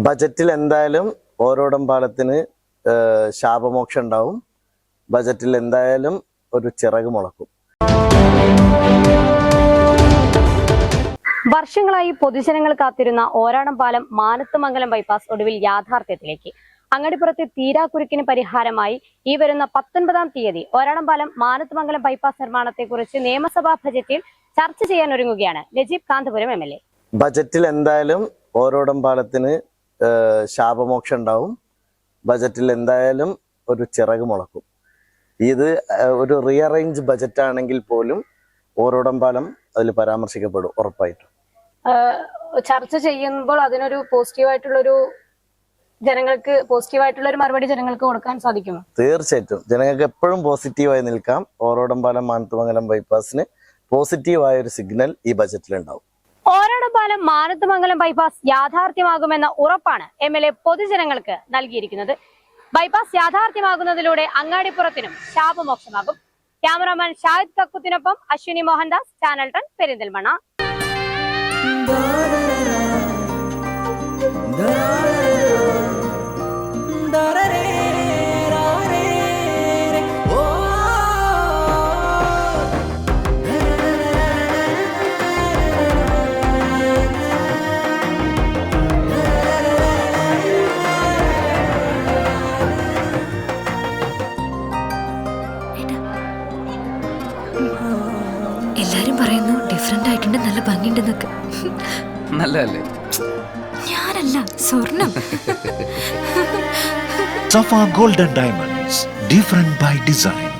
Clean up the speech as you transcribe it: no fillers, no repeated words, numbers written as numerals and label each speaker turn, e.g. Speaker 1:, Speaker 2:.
Speaker 1: ബജറ്റിൽ എന്തായാലും ഓരോടം പാലത്തിന് ശാപമോക്ഷം ഉണ്ടാവും. ബജറ്റിൽ എന്തായാലും ഒരു ചിറക് മുളക്കും.
Speaker 2: വർഷങ്ങളായി പൊതുജനങ്ങൾ കാത്തിരുന്ന ഓരാടം പാലം മാനത്തുമംഗലം ബൈപ്പാസ് ഒടുവിൽ യാഥാർത്ഥ്യത്തിലേക്ക്. അങ്ങടിപ്പുറത്തെ തീരാക്കുരുക്കിന് പരിഹാരമായി ഈ വരുന്ന 19-ാം തീയതി ഓരാടം പാലം മാനത്തുമംഗലം ബൈപ്പാസ് നിർമ്മാണത്തെക്കുറിച്ച് നിയമസഭാ ബജറ്റിൽ ചർച്ച ചെയ്യാൻ ഒരുങ്ങുകയാണ് നജീബ് കാന്തപുരം MLA.
Speaker 1: ബജറ്റിൽ എന്തായാലും ഓരോടം പാലത്തിന് ശാപമോക്ഷം ഉണ്ടാവും. ബജറ്റിൽ എന്തായാലും ഒരു ചിറക് മുളക്കും. ഇത് ഒരു റീഅറേഞ്ച് ബജറ്റ് ആണെങ്കിൽ പോലും ഓരോടം പാലം അതിൽ പരാമർശിക്കപ്പെടും ഉറപ്പായിട്ടും.
Speaker 2: ചർച്ച ചെയ്യുമ്പോൾ അതിനൊരു പോസിറ്റീവായിട്ടുള്ളൊരു മറുപടി ജനങ്ങൾക്ക് കൊടുക്കാൻ സാധിക്കുമോ?
Speaker 1: തീർച്ചയായിട്ടും ജനങ്ങൾക്ക് എപ്പോഴും പോസിറ്റീവായി നിൽക്കാം. ഓരോടം പാലം മാനത്തുമംഗലം ബൈപ്പാസിന് പോസിറ്റീവായ ഒരു സിഗ്നൽ ഈ ബജറ്റിൽ ഉണ്ടാവും.
Speaker 2: ഓരാടം പാലം മാനത്തുമംഗലം ബൈപ്പാസ് യാഥാർത്ഥ്യമാകുമെന്ന ഉറപ്പാണ് MLA പൊതുജനങ്ങൾക്ക് നൽകിയിരിക്കുന്നത്. ബൈപ്പാസ് യാഥാർത്ഥ്യമാകുന്നതിലൂടെ അങ്ങാടിപ്പുറത്തിനും ശാപമോക്ഷമാകും. ക്യാമറാമാൻ ഷാഹിദ് കക്കുത്തിനൊപ്പം അശ്വിനി മോഹൻദാസ്, ചാനൽ 10 പെരിന്തൽമണ്ണ.
Speaker 3: എല്ലാരും പറയുന്നു ഡിഫറെന്റ് ആയിട്ടുണ്ട്, നല്ല ഭംഗിയുണ്ടെന്നൊക്കെ.
Speaker 4: നല്ലതല്ലേ?
Speaker 3: ഞാനല്ല, സ്വർണം.
Speaker 5: Safa Gold and Diamonds, different by design.